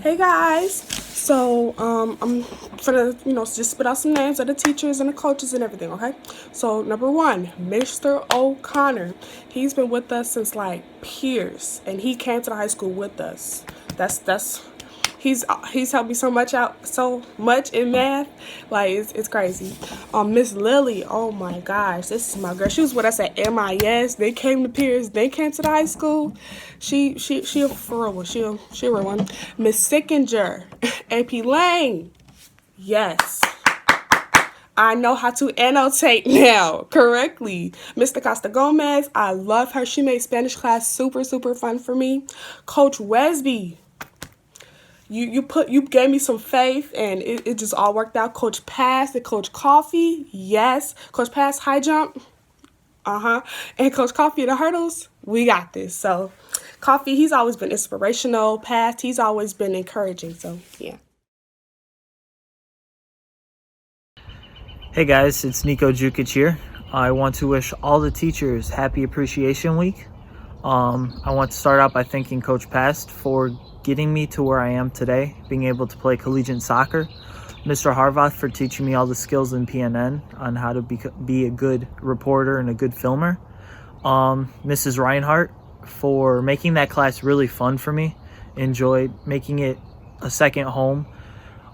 Hey guys, so I'm gonna just spit out some names of the teachers and the coaches and everything. Okay, so number one, Mr. O'Connor. He's been with us since like peers, and he came to the high school with us. That's he's helped me so much in math, like it's crazy. Miss Lily, oh my gosh, this is my girl. She was with us at MIS. They came to Pierce. They came to the high school. She a for real one. She a real one. Miss Sickinger, AP Lang. Yes. I know how to annotate now correctly. Mr. Costa Gomez, I love her. She made Spanish class super fun for me. Coach Wesby, you gave me some faith, and it just all worked out. Coach Pass and Coach Coffee, yes. Coach Pass, high jump, and Coach Coffee, the hurdles, we got this. So Coffee, he's always been inspirational. Pass, he's always been encouraging. So yeah. Hey guys, it's Nico Jukic here. I want to wish all the teachers Happy Appreciation Week. I want to start out by thanking Coach Past for getting me to where I am today, being able to play collegiate soccer. Mr. Harvath for teaching me all the skills in PNN on how to be a good reporter and a good filmer. Mrs. Reinhardt for making that class really fun for me. Enjoyed making it a second home.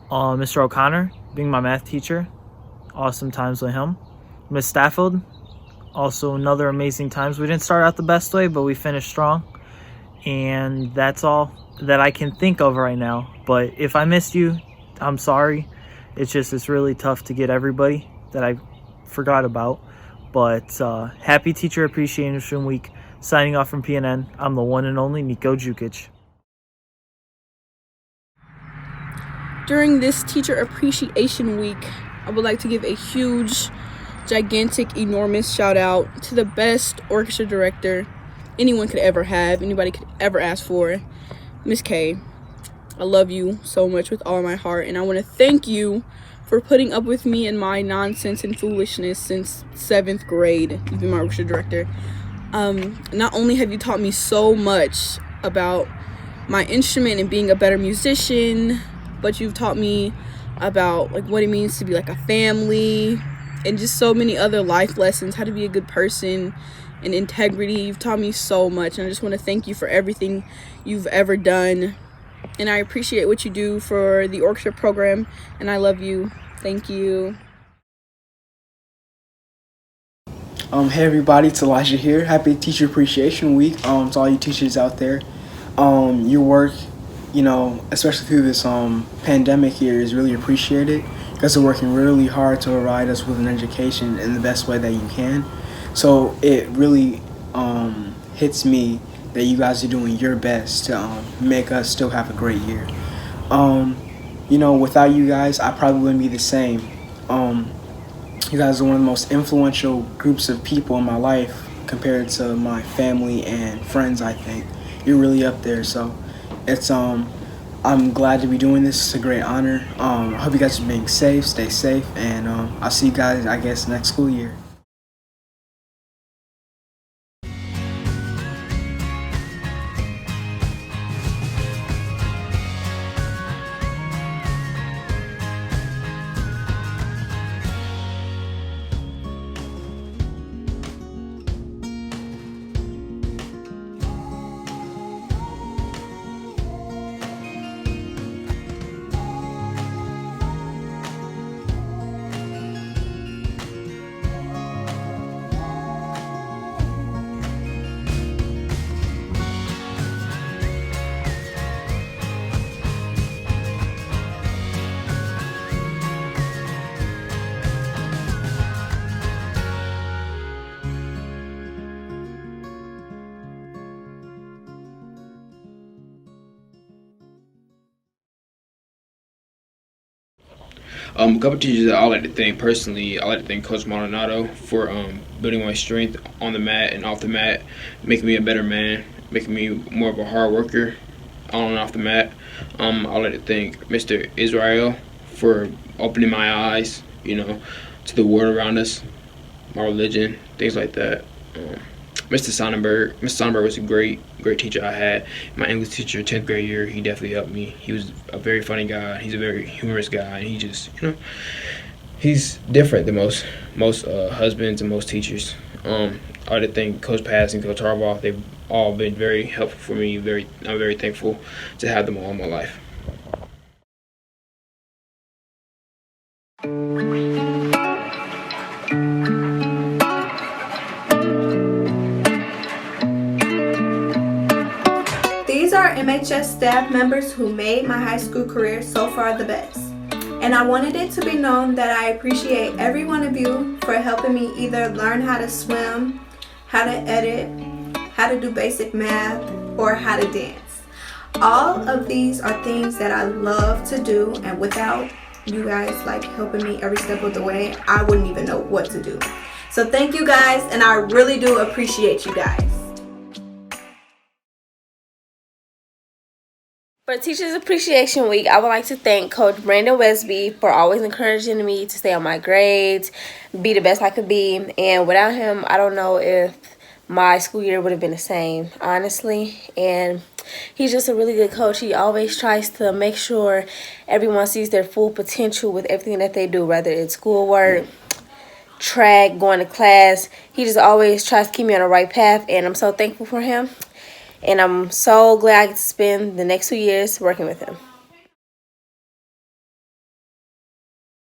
Mr. O'Connor being my math teacher. Awesome times with him. Miss Stafford, also another amazing times. We didn't start out the best way, but we finished strong. And that's all that I can think of right now. But if I missed you, I'm sorry. It's really tough to get everybody that I forgot about. But happy Teacher Appreciation Week. Signing off from PNN, I'm the one and only Nico Jukic. During this Teacher Appreciation Week, I would like to give a huge, gigantic, enormous shout out to the best orchestra director anyone could ever have, anybody could ever ask for, Miss K. I love you so much with all my heart, and I want to thank you for putting up with me and my nonsense and foolishness since 7th grade. You've been my orchestra director. Not only have you taught me so much about my instrument and being a better musician, but you've taught me about like what it means to be like a family and just so many other life lessons, how to be a good person and integrity. You've taught me so much, and I just want to thank you for everything you've ever done, and I appreciate what you do for the orchestra program, and I love you. Thank you. Hey everybody, it's Elijah here. Happy Teacher Appreciation Week to all you teachers out there. Your work, especially through this pandemic here, is really appreciated because you're working really hard to provide us with an education in the best way that you can. So it really hits me that you guys are doing your best to make us still have a great year. Without you guys, I probably wouldn't be the same. You guys are one of the most influential groups of people in my life compared to my family and friends, I think. You're really up there, so it's I'm glad to be doing this. It's a great honor. I hope you guys are being safe, stay safe, and I'll see you guys, I guess, next school year. A couple teachers that I like to thank personally, I like to thank Coach Maldonado for building my strength on the mat and off the mat, making me a better man, making me more of a hard worker on and off the mat. I like to thank Mr. Israel for opening my eyes, to the world around us, my religion, things like that. Mr. Sonnenberg. Mr. Sonnenberg was a great teacher I had. My English teacher, 10th grade year, he definitely helped me. He was a very funny guy. He's a very humorous guy, and he just, he's different than most husbands and most teachers. I like to thank Coach Pass and Coach Harbaugh. They've all been very helpful for me. I'm very thankful to have them all in my life. These are MHS staff members who made my high school career so far the best. And I wanted it to be known that I appreciate every one of you for helping me either learn how to swim, how to edit, how to do basic math, or how to dance. All of these are things that I love to do, and without you guys helping me every step of the way, I wouldn't even know what to do. So thank you guys, and I really do appreciate you guys. For Teachers Appreciation Week, I would like to thank Coach Brandon Wesby for always encouraging me to stay on my grades, be the best I could be. And without him, I don't know if my school year would have been the same, honestly. And he's just a really good coach. He always tries to make sure everyone sees their full potential with everything that they do, whether it's schoolwork, track, going to class. He just always tries to keep me on the right path, and I'm so thankful for him. And I'm so glad I get to spend the next 2 years working with him.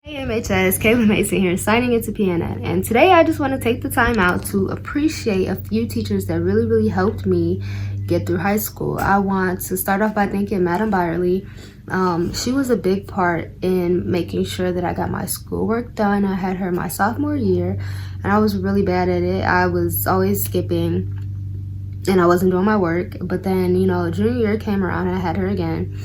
Hey MHS, Kayla Mason here, signing into PNN. And today I just want to take the time out to appreciate a few teachers that really helped me get through high school. I want to start off by thanking Madam Byerly. She was a big part in making sure that I got my schoolwork done. I had her my sophomore year, and I was really bad at it. I was always skipping, and I wasn't doing my work. But then, junior year came around and I had her again.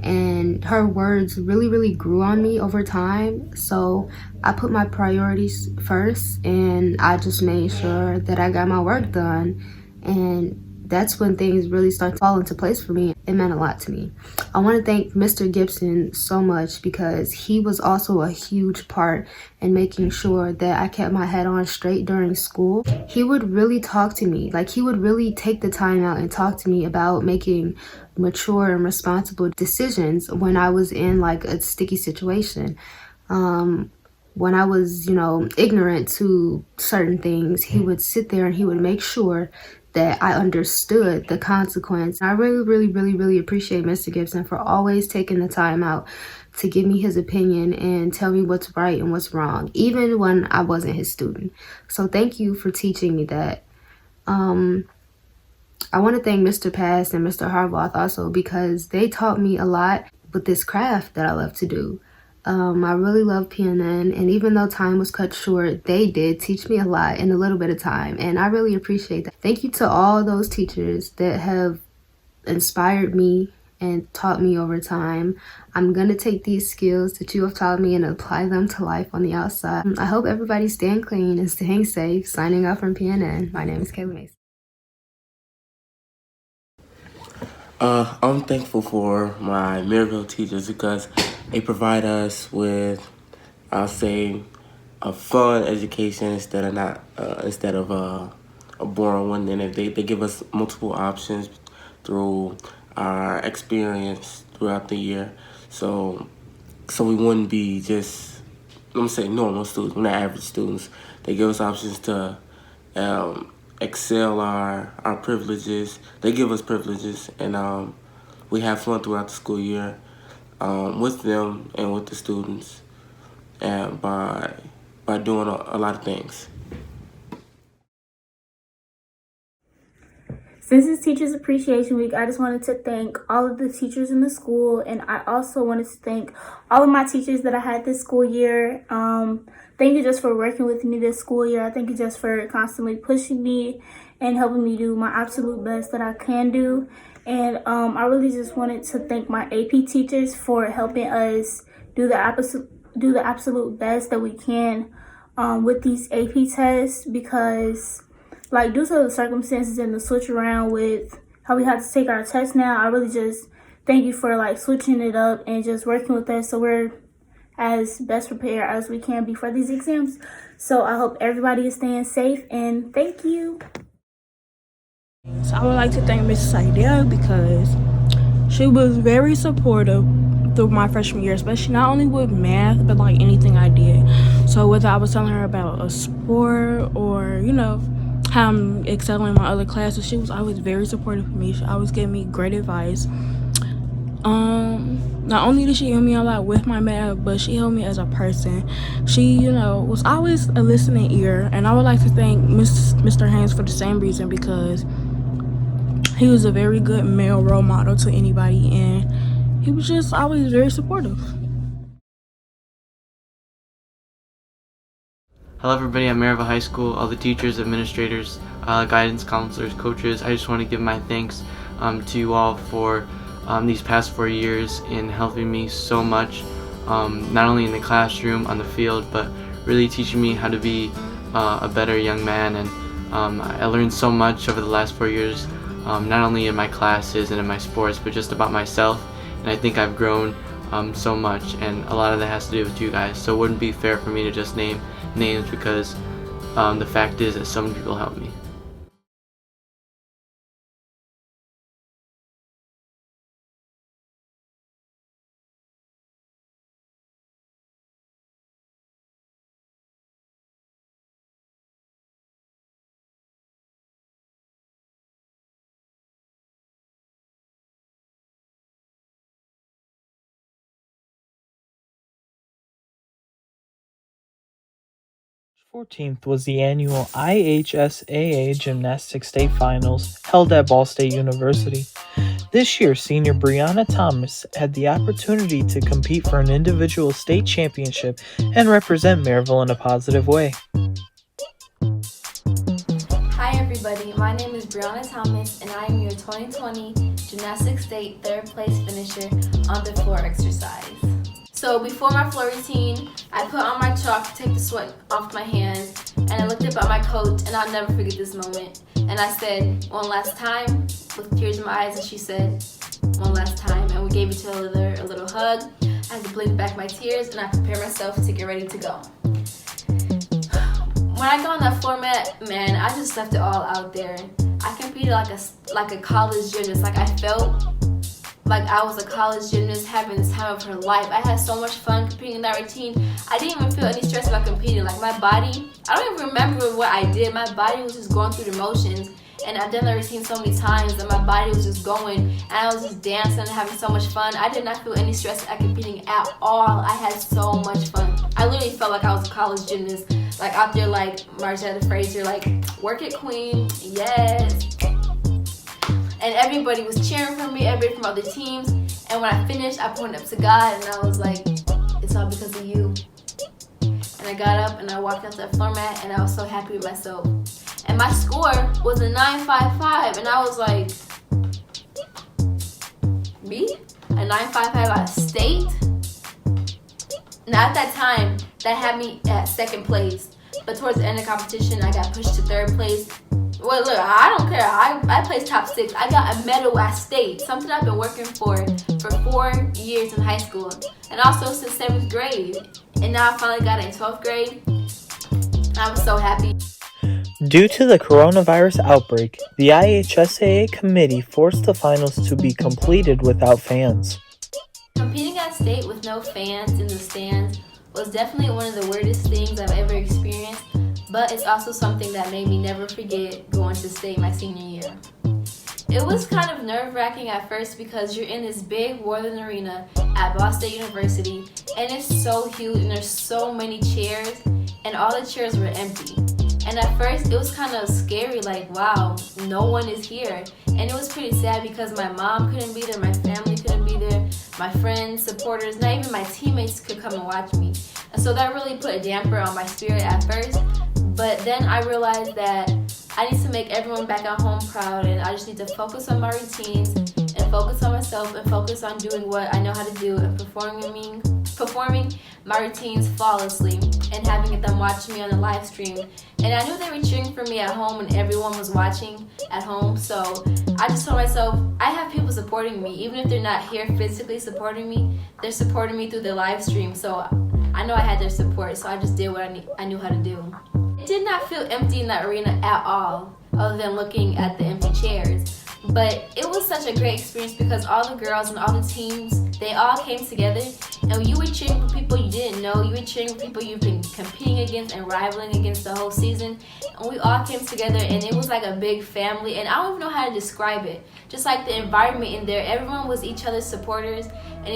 And her words really grew on me over time. So I put my priorities first, and I just made sure that I got my work done. And that's when things really start to fall into place for me. It meant a lot to me. I want to thank Mr. Gibson so much, because he was also a huge part in making sure that I kept my head on straight during school. He would really talk to me. He would really take the time out and talk to me about making mature and responsible decisions when I was in a sticky situation. When I was, ignorant to certain things, he would sit there and he would make sure that I understood the consequence. I really appreciate Mr. Gibson for always taking the time out to give me his opinion and tell me what's right and what's wrong, even when I wasn't his student. So thank you for teaching me that. I want to thank Mr. Pass and Mr. Harbaugh also, because they taught me a lot with this craft that I love to do. I really love PNN, and even though time was cut short, they did teach me a lot in a little bit of time, and I really appreciate that. Thank you to all those teachers that have inspired me and taught me over time. I'm going to take these skills that you have taught me and apply them to life on the outside. I hope everybody's staying clean and staying safe. Signing off from PNN. My name is Kayla Mason. I'm thankful for my Merrillville teachers because they provide us with, I'll say, a fun education instead of a boring one. And they give us multiple options through our experience throughout the year. So we wouldn't be just, normal students. We're not average students. They give us options to excel our privileges. They give us privileges, and we have fun throughout the school year with them and with the students, and by doing a lot of things. Since it's Teachers Appreciation Week, I just wanted to thank all of the teachers in the school, and I also wanted to thank all of my teachers that I had this school year. Thank you just for working with me this school year. I thank you just for constantly pushing me and helping me do my absolute best that I can do. And I really just wanted to thank my AP teachers for helping us do the absolute best that we can with these AP tests, because due to the circumstances and the switch around with how we have to take our tests now, I really just thank you for switching it up and just working with us so we're as best prepared as we can be for these exams. So I hope everybody is staying safe, and thank you. So I would like to thank Mrs. Seidel because she was very supportive through my freshman year, especially not only with math, but like anything I did. So whether I was telling her about a sport or, how I'm excelling in my other classes, she was always very supportive of me. She always gave me great advice. Not only did she help me a lot with my math, but she helped me as a person. She, was always a listening ear, and I would like to thank Mr. Haynes for the same reason, because he was a very good male role model to anybody, and he was just always very supportive. Hello everybody at Merrillville High School, all the teachers, administrators, guidance counselors, coaches. I just want to give my thanks to you all for these past 4 years in helping me so much, not only in the classroom, on the field, but really teaching me how to be a better young man. And I learned so much over the last 4 years, not only in my classes and in my sports, but just about myself. And I think I've grown so much, and a lot of that has to do with you guys. So it wouldn't be fair for me to just name names, because the fact is that so many people helped me. March 14th was the annual IHSAA Gymnastics State Finals held at Ball State University. This year, senior Brianna Thomas had the opportunity to compete for an individual state championship and represent Merrillville in a positive way. Hi everybody, my name is Brianna Thomas and I am your 2020 Gymnastics State 3rd place finisher on the floor exercise. So before my floor routine, I put on my chalk to take the sweat off my hands, and I looked up at my coach, and I'll never forget this moment. And I said, "One last time," with tears in my eyes, and she said, "One last time," and we gave each other a little hug. I had to blink back my tears, and I prepared myself to get ready to go. When I got on that floor mat, man, I just left it all out there. I competed like a college gymnast. Like, I felt like I was a college gymnast having the time of her life. I had so much fun competing in that routine. I didn't even feel any stress about competing. Like, my body, I don't even remember what I did. My body was just going through the motions. And I've done that routine so many times that my body was just going, and I was just dancing and having so much fun. I did not feel any stress at competing at all. I had so much fun. I literally felt like I was a college gymnast, like out there like Margetta Frazier, like, "Work it, queen, yes." And everybody was cheering for me, everybody from other teams. And when I finished, I pointed up to God and I was like, "It's all because of you." And I got up and I walked out that floor mat and I was so happy with myself. And my score was a 9.55, and I was like, me? A 9.55 out of state? Now at that time, that had me at 2nd place. But towards the end of the competition, I got pushed to 3rd place. Well, look, I don't care. I placed top 6. I got a medal at state, something I've been working for 4 years in high school. And also since 7th grade. And now I finally got it in 12th grade. I was so happy. Due to the coronavirus outbreak, the IHSAA committee forced the finals to be completed without fans. Competing at state with no fans in the stands was definitely one of the weirdest things I've ever experienced, but it's also something that made me never forget going to state my senior year. It was kind of nerve-wracking at first because you're in this big Worthing Arena at Ball State University, and it's so huge and there's so many chairs, and all the chairs were empty. And at first, it was kind of scary, like, wow, no one is here. And it was pretty sad because my mom couldn't be there, my family couldn't be there, my friends, supporters, not even my teammates could come and watch me. And so that really put a damper on my spirit at first. But then I realized that I need to make everyone back at home proud, and I just need to focus on my routines and focus on myself and focus on doing what I know how to do and performing my routines flawlessly and having them watch me on the live stream. And I knew they were cheering for me at home and everyone was watching at home, so I just told myself, I have people supporting me. Even if they're not here physically supporting me, they're supporting me through the live stream, so I know I had their support, so I just did what I knew how to do. It did not feel empty in that arena at all. other than looking at the empty chairs. But it was such a great experience because all the girls and all the teams, they all came together, and you were cheering for people you didn't know. You were cheering for people you've been competing against and rivaling against the whole season. And we all came together, and it was like a big family, and I don't even know how to describe it. Just like the environment in there, everyone was each other's supporters and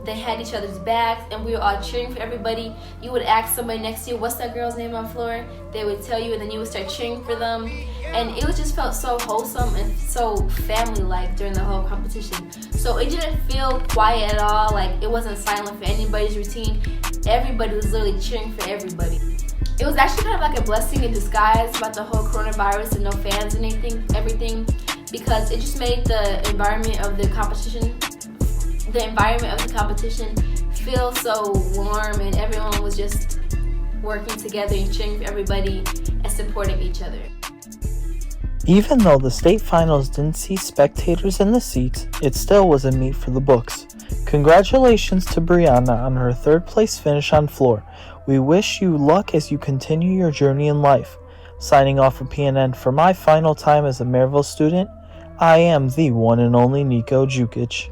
they had each other's backs, and we were all cheering for everybody. You would ask somebody next to you, what's that girl's name on the floor? They would tell you, and then you would start cheering for them. And it just felt so wholesome and so family-like during the whole competition. So it didn't feel quiet at all, like it wasn't silent for anybody's routine. Everybody was literally cheering for everybody. It was actually kind of like a blessing in disguise about the whole coronavirus and no fans and everything, because it just made the environment of the competition feel so warm, and everyone was just working together and cheering for everybody and supporting each other. Even though the state finals didn't see spectators in the seats, it still was a meet for the books. Congratulations to Brianna on her third place finish on floor. We wish you luck as you continue your journey in life. Signing off for PNN for my final time as a Merrillville student, I am the one and only Nico Jukic.